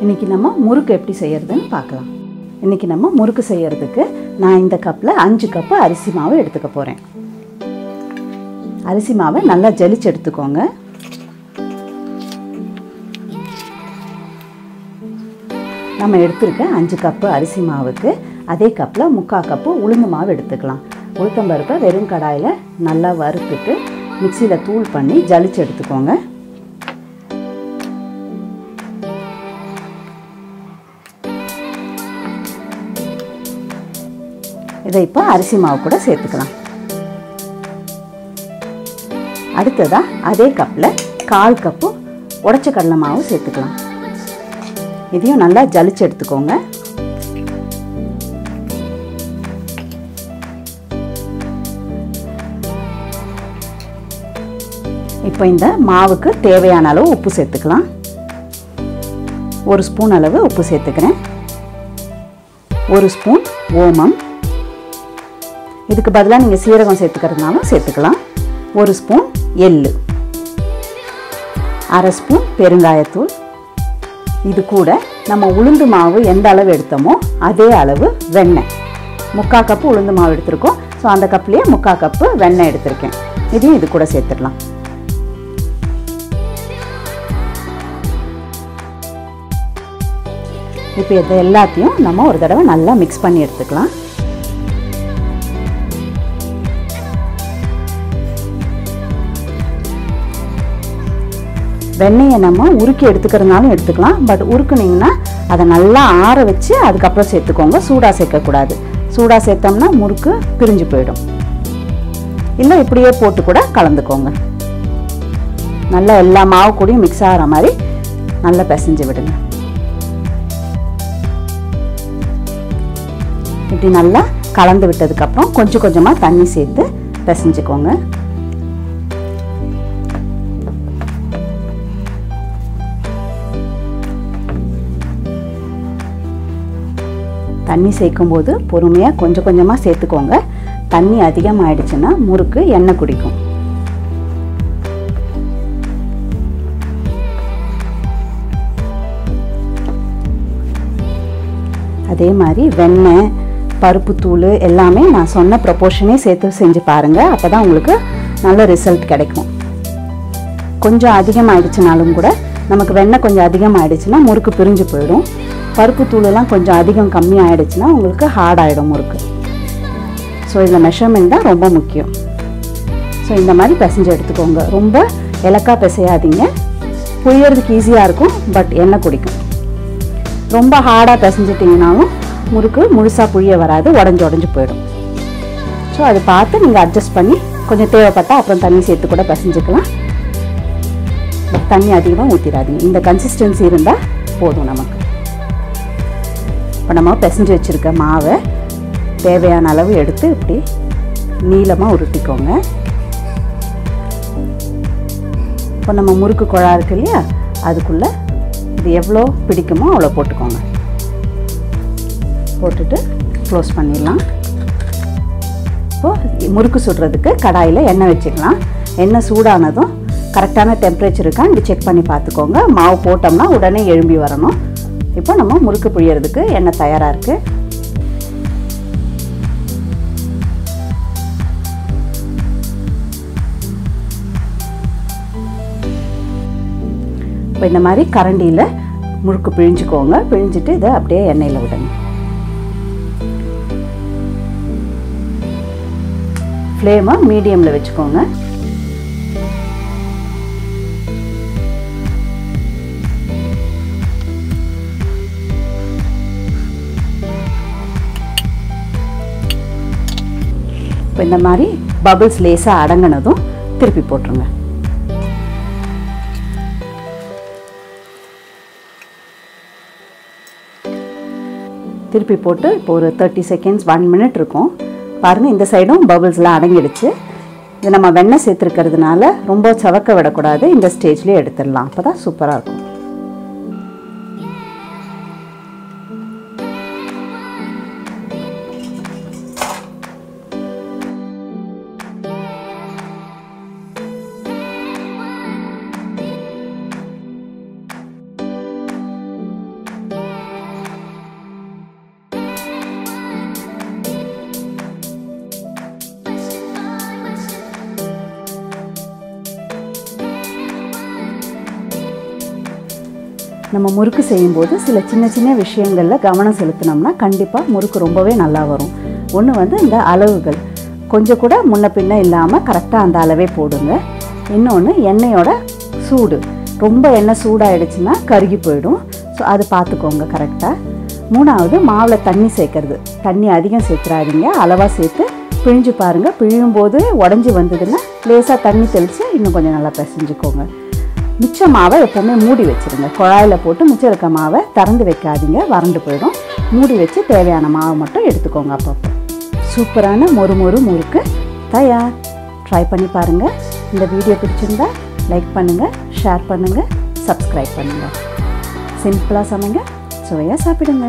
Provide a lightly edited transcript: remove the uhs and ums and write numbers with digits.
இன்னைக்கு நம்ம முறுக்கு எப்படி செய்யறதுன்னு பார்க்கலாம். இன்னைக்கு நம்ம முறுக்கு செய்யறதுக்கு நான் இந்த கப்பில் 5 கப்பு அரிசி மாவு எடுத்துக்க போகிறேன். அரிசி மாவை நல்லா ஜலிச்சு எடுத்துக்கோங்க. நம்ம எடுத்துருக்க 5 கப்பு அரிசி மாவுக்கு அதே கப்பில் 3/4 கப்பு உளுந்து மாவு எடுத்துக்கலாம். உளுத்தம்பருப்பை வெறும் கடாயில் நல்லா வறுத்துட்டு மிக்சியில் தூள் பண்ணி ஜலிச்சு எடுத்துக்கோங்க. இதை இப்போ அரிசி மாவு கூட சேர்த்துக்கலாம். அடுத்ததாக அதே கப்பில் 1/4 கப்பு உடைச்ச கடலை மாவு சேர்த்துக்கலாம். இதையும் நல்லா ஜலிச்சு எடுத்துக்கோங்க. இப்போ இந்த மாவுக்கு தேவையான அளவு உப்பு சேர்த்துக்கலாம். 1 ஸ்பூன் அளவு உப்பு சேர்த்துக்கிறேன். 1 ஸ்பூன் ஓமம், இதுக்கு பதிலாக நீங்கள் சீரகம் சேர்த்துக்கிறதுனாலும் சேர்த்துக்கலாம். 1 ஸ்பூன் எள்ளு, 1/2 ஸ்பூன் பெருங்காயத்தூள். இது கூட நம்ம உளுந்து மாவு எந்த அளவு எடுத்தோமோ அதே அளவு வெண்ணெய். 3/4 கப்பு உளுந்து மாவு எடுத்திருக்கோம். ஸோ அந்த கப்லேயே 3/4 கப்பு வெண்ணெய் எடுத்திருக்கேன். இதையும் இது கூட சேர்த்துடலாம். இப்போ இது எல்லாத்தையும் நம்ம ஒரு தடவை நல்லா மிக்ஸ் பண்ணி எடுத்துக்கலாம். வெண்ணெயை நம்ம உருக்கி எடுத்துக்கிறதுனாலும் எடுத்துக்கலாம். பட் உருக்குனிங்கன்னா அதை நல்லா ஆற வச்சு அதுக்கப்புறம் சேர்த்துக்கோங்க. சூடாக சேர்க்கக்கூடாது. சூடாக சேர்த்தோம்னா முறுக்கு பிரிஞ்சு போயிடும். இல்லை இப்படியே போட்டு கூட கலந்துக்கோங்க. நல்லா எல்லா மாவு கூடயும் மிக்ஸ் ஆகிற மாதிரி நல்லா பிசைஞ்சு விடுங்க. இப்படி நல்லா கலந்து விட்டதுக்கப்புறம் கொஞ்சம் கொஞ்சமாக தண்ணி சேர்த்து பிசைஞ்சுக்கோங்க. தண்ணி சேர்க்கும்போது பொறுமையாக கொஞ்சம் கொஞ்சமாக சேர்த்துக்கோங்க. தண்ணி அதிகமாகிடுச்சுன்னா முறுக்கு எண்ணெய் குடிக்கும். அதே மாதிரி வெண்ணெய், பருப்புத்தூள் எல்லாமே நான் சொன்ன ப்ரொபோர்ஷனே சேர்த்து செஞ்சு பாருங்கள். அப்போ தான் உங்களுக்கு நல்ல ரிசல்ட் கிடைக்கும். கொஞ்சம் அதிகமாகிடுச்சுனாலும் கூட நமக்கு வெண்ணெய் கொஞ்சம் அதிகமாகிடுச்சுன்னா முறுக்கு பிரிஞ்சு போயிடும். பருப்பு தூளெல்லாம் கொஞ்சம் அதிகம் கம்மி ஆகிடுச்சுன்னா உங்களுக்கு ஹார்ட் ஆகிடும் முறுக்கு. ஸோ இதில் மெஷர்மெண்ட் தான் ரொம்ப முக்கியம். ஸோ இந்த மாதிரி பிசைஞ்சு எடுத்துக்கோங்க. ரொம்ப இலக்கா பிசையாதீங்க. புளியறதுக்கு ஈஸியாக இருக்கும், பட் எண்ணெய் குடிக்கும். ரொம்ப ஹார்டாக பிசைஞ்சிட்டிங்கனாலும் முறுக்கு முழுசாக புளிய வராது, உடஞ்சி போயிடும். ஸோ அதை பார்த்து நீங்கள் அட்ஜஸ்ட் பண்ணி கொஞ்சம் தேவைப்பட்டால் அப்புறம் தண்ணி சேர்த்து கூட பிசைஞ்சிக்கலாம். தண்ணி அதிகமாக ஊற்றிடாதீங்க. இந்த கன்சிஸ்டன்சி இருந்தால் போதும் நமக்கு. இப்போ நம்ம பிசைஞ்சு வச்சுருக்க மாவை தேவையான அளவு எடுத்து இப்படி நீளமாக உருட்டிக்கோங்க. இப்போ நம்ம முறுக்கு குழா இருக்கு இல்லையா, அதுக்குள்ளே இது எவ்வளோ பிடிக்குமோ அவ்வளோ போட்டுக்கோங்க. போட்டுட்டு க்ளோஸ் பண்ணிடலாம். இப்போது முறுக்கு சுடுறதுக்கு கடாயில் எண்ணெய் வச்சுக்கலாம். எண்ணெய் சூடானதும் கரெக்டான டெம்பரேச்சர் இருக்கான்னு செக் பண்ணி பார்த்துக்கோங்க. மாவு போட்டோம்னா உடனே எழும்பி வரணும். இப்போ நம்ம முறுக்கு புழியறதுக்கு எண்ணெய் தயாராக இருக்குது. இப்போ இந்த மாதிரி கரண்டியில் முறுக்கு பிழிஞ்சுக்கோங்க. பிழிஞ்சிட்டு இதை அப்படியே எண்ணெயில் விடுங்க. ஃப்ளேமை மீடியமில் வச்சுக்கோங்க. இப்போ இந்த மாதிரி பபிள்ஸ் லேசாக அடங்கினதும் திருப்பி போட்டுருங்க. திருப்பி போட்டு இப்போ ஒரு 30 செகண்ட்ஸ் 1 மினிட் இருக்கும். பாருங்கள், இந்த சைடும் பபிள்ஸ்லாம் அடங்கிடுச்சு. இது நம்ம வெண்ணெய் சேர்த்துருக்கிறதுனால ரொம்ப சவக்க விடக்கூடாது. இந்த ஸ்டேஜ்லேயே எடுத்துடலாம். அப்போ தான் சூப்பராக இருக்கும். நம்ம முறுக்கு செய்யும்போது சில சின்ன சின்ன விஷயங்களில் கவனம் செலுத்தினோம்னா கண்டிப்பாக முறுக்கு ரொம்பவே நல்லா வரும். ஒன்று வந்து இந்த அளவுகள் கொஞ்சம் கூட முன்ன பின்ன இல்லாமல் கரெக்டாக அந்த அளவே போடுங்க. இன்னொன்று எண்ணெயோட சூடு, ரொம்ப எண்ணெய் சூடாகிடுச்சுன்னா கருகி போயிடும். ஸோ அது பார்த்துக்கோங்க கரெக்டாக. மூணாவது மாவில் தண்ணி சேர்க்கறது. தண்ணி அதிகம் சேர்த்துறாதீங்க, அளவாக சேர்த்து பிழிஞ்சு பாருங்கள். பிழியும் போது உடஞ்சி வந்ததுன்னா லேசாக தண்ணி தெளித்து இன்னும் கொஞ்சம் நல்லா பிசைஞ்சுக்கோங்க. மிச்ச மாவை எப்போவுமே மூடி வச்சுருங்க. குழாயில் போட்டு மிச்சம் இருக்க மாவை திறந்து வைக்காதீங்க, வறண்டு போயிடும். மூடி வச்சு தேவையான மாவை மட்டும் எடுத்துக்கோங்க. அப்பப்போ சூப்பரான மொறு மொறு முறுக்கு தயார். ட்ரை பண்ணி பாருங்கள். இந்த வீடியோ பிடிச்சிருந்தா லைக் பண்ணுங்கள், ஷேர் பண்ணுங்கள், சப்ஸ்கிரைப் பண்ணுங்கள். சிம்பிளாக சமைங்க, சுவையாக சாப்பிடுங்க.